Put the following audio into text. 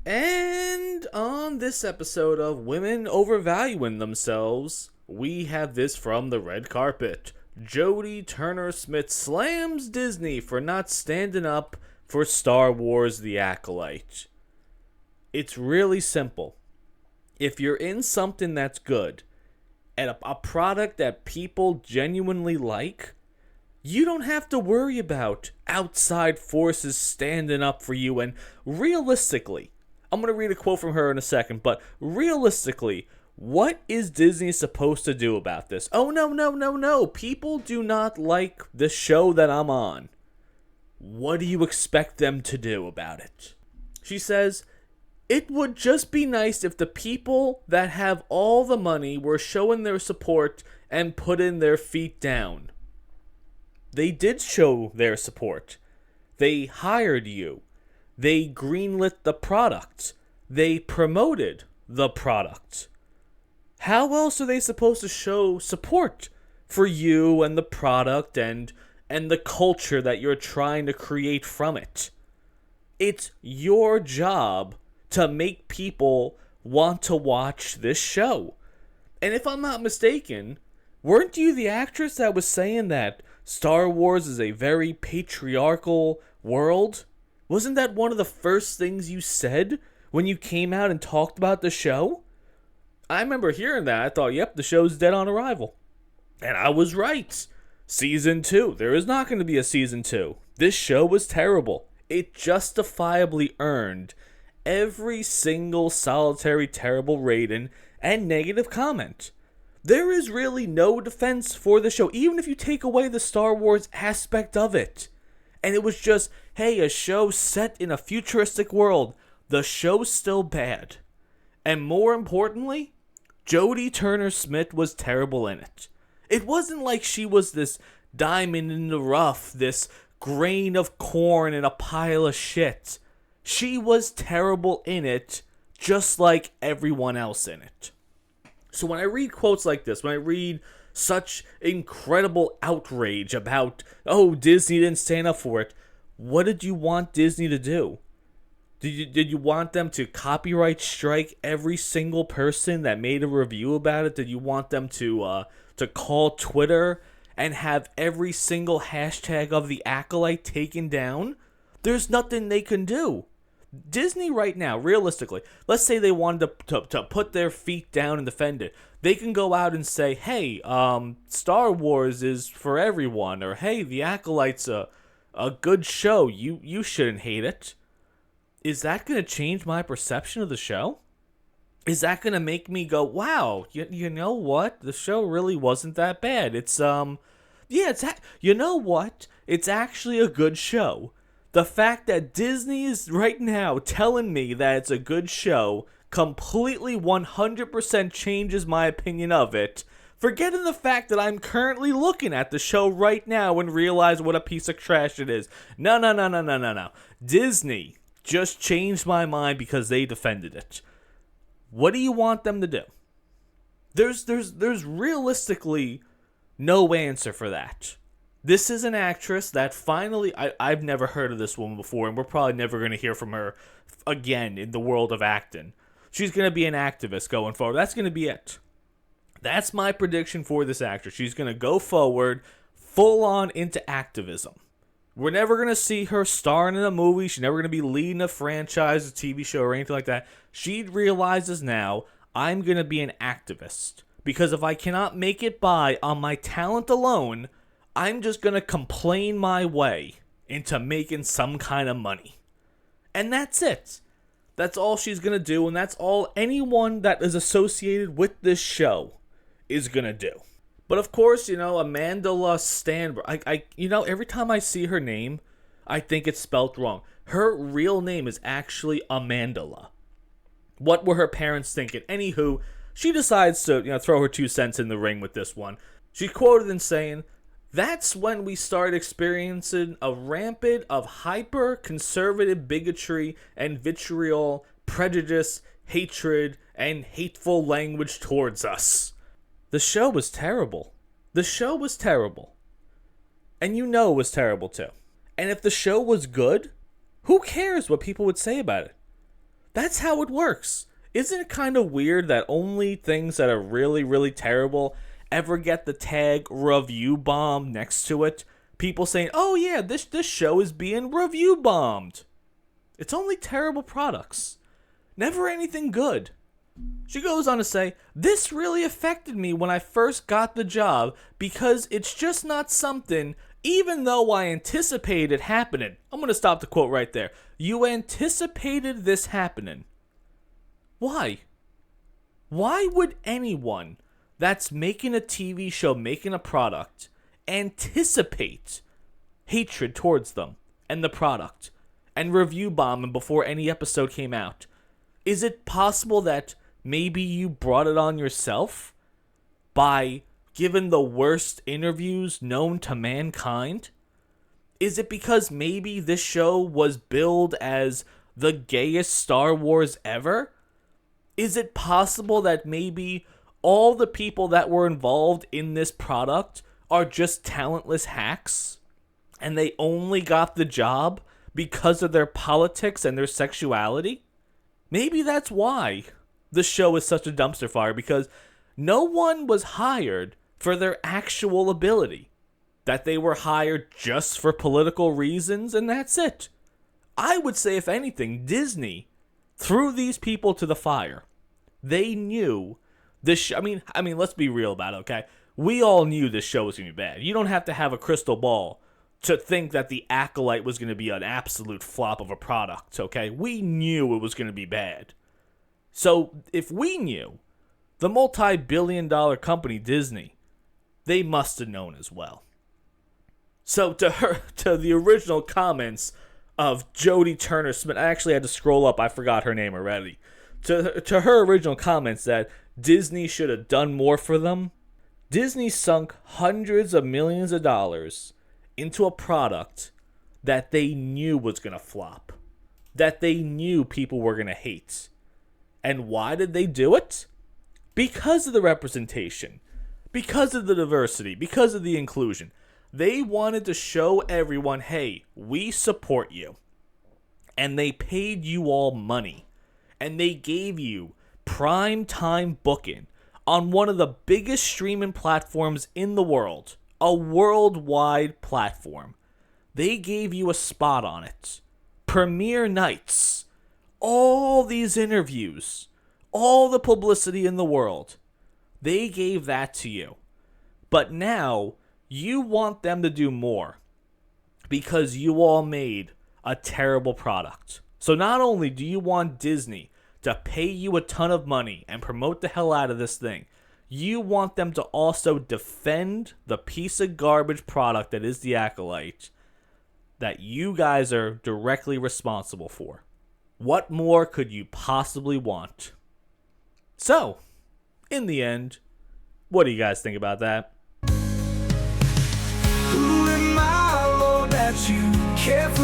And on this episode of Women Overvaluing Themselves, we have this from the red carpet. Jodie Turner-Smith slams Disney for not standing up for Star Wars The Acolyte. It's really simple. If you're in something that's good, and a product that people genuinely like, you don't have to worry about outside forces standing up for you. And realistically, I'm going to read a quote from her in a second, but realistically, what is Disney supposed to do about this? Oh, no. People do not like the show that I'm on. What do you expect them to do about it? She says, it would just be nice if the people that have all the money were showing their support and putting their feet down. They did show their support. They hired you. They greenlit the product. They promoted the product. How else are they supposed to show support for you and the product and the culture that you're trying to create from it? It's your job to make people want to watch this show. And if I'm not mistaken, weren't you the actress that was saying that Star Wars is a very patriarchal world? Wasn't that one of the first things you said when you came out and talked about the show? I remember hearing that. I thought, yep, the show's dead on arrival. And I was right. Season 2. There is not going to be a season 2. This show was terrible. It justifiably earned every single solitary terrible rating and negative comment. There is really no defense for the show, even if you take away the Star Wars aspect of it. And it was just, hey, a show set in a futuristic world. The show's still bad. And more importantly, Jodie Turner-Smith was terrible in it. It wasn't like she was this diamond in the rough, this grain of corn in a pile of shit. She was terrible in it, just like everyone else in it. So when I read quotes like this, when I read such incredible outrage about, oh, Disney didn't stand up for it, what did you want Disney to do? Did you want them to copyright strike every single person that made a review about it? Did you want them to call Twitter and have every single hashtag of the Acolyte taken down? There's nothing they can do. Disney right now, realistically, let's say they wanted to put their feet down and defend it. They can go out and say, hey, Star Wars is for everyone, or hey, The Acolyte's a good show. You shouldn't hate it. Is that going to change my perception of the show? Is that going to make me go, wow, you know what? The show really wasn't that bad. You know what? It's actually a good show. The fact that Disney is right now telling me that it's a good show completely 100% changes my opinion of it. Forgetting the fact that I'm currently looking at the show right now and realize what a piece of trash it is. No. Disney just changed my mind because they defended it. What do you want them to do? There's realistically no answer for that. This is an actress that finally, I've never heard of this woman before, and we're probably never going to hear from her again in the world of acting. She's going to be an activist going forward. That's going to be it. That's my prediction for this actress. She's going to go forward full on into activism. We're never going to see her starring in a movie. She's never going to be leading a franchise, a TV show, or anything like that. She realizes now, I'm going to be an activist. Because if I cannot make it by on my talent alone, I'm just going to complain my way into making some kind of money. And that's it. That's all she's going to do, and that's all anyone that is associated with this show is going to do. But of course, Amandla Stanberg, every time I see her name, I think it's spelt wrong. Her real name is actually Amandla. What were her parents thinking? Anywho, she decides to, throw her 2 cents in the ring with this one. She's quoted in saying, "That's when we start experiencing a rampant of hyper-conservative bigotry and vitriol, prejudice, hatred, and hateful language towards us." The show was terrible. The show was terrible. And it was terrible too. And if the show was good, who cares what people would say about it? That's how it works. Isn't it kind of weird that only things that are really, really terrible ever get the tag review bomb next to it? People saying, oh yeah, this show is being review bombed. It's only terrible products. Never anything good. She goes on to say, this really affected me when I first got the job because it's just not something, even though I anticipated it happening. I'm going to stop the quote right there. You anticipated this happening. Why? Why would anyone that's making a TV show, making a product, anticipate hatred towards them and the product and review bomb them before any episode came out? Is it possible that maybe you brought it on yourself by giving the worst interviews known to mankind? Is it because maybe this show was billed as the gayest Star Wars ever? Is it possible that maybe all the people that were involved in this product are just talentless hacks and they only got the job because of their politics and their sexuality? Maybe that's why the show is such a dumpster fire, because no one was hired for their actual ability. That they were hired just for political reasons, and that's it. I would say, if anything, Disney threw these people to the fire. They knew this. I mean, let's be real about it, okay? We all knew this show was going to be bad. You don't have to have a crystal ball to think that The Acolyte was going to be an absolute flop of a product, okay? We knew it was going to be bad. So, if we knew, the multi-billion-dollar company Disney, they must have known as well. So, to the original comments of Jodie Turner-Smith, I actually had to scroll up, I forgot her name already. To her original comments that Disney should have done more for them, Disney sunk hundreds of millions of dollars into a product that they knew was going to flop, that they knew people were going to hate. And why did they do it? Because of the representation, because of the diversity, because of the inclusion. They wanted to show everyone, hey, we support you. And they paid you all money. And they gave you prime time booking on one of the biggest streaming platforms in the world. A worldwide platform. They gave you a spot on it. Premiere nights. All these interviews. All the publicity in the world. They gave that to you. But now, you want them to do more. Because you all made a terrible product. So not only do you want Disney to pay you a ton of money and promote the hell out of this thing, you want them to also defend the piece of garbage product that is The Acolyte that you guys are directly responsible for. What more could you possibly want? So, in the end, what do you guys think about that? Who am I, Lord, that you care for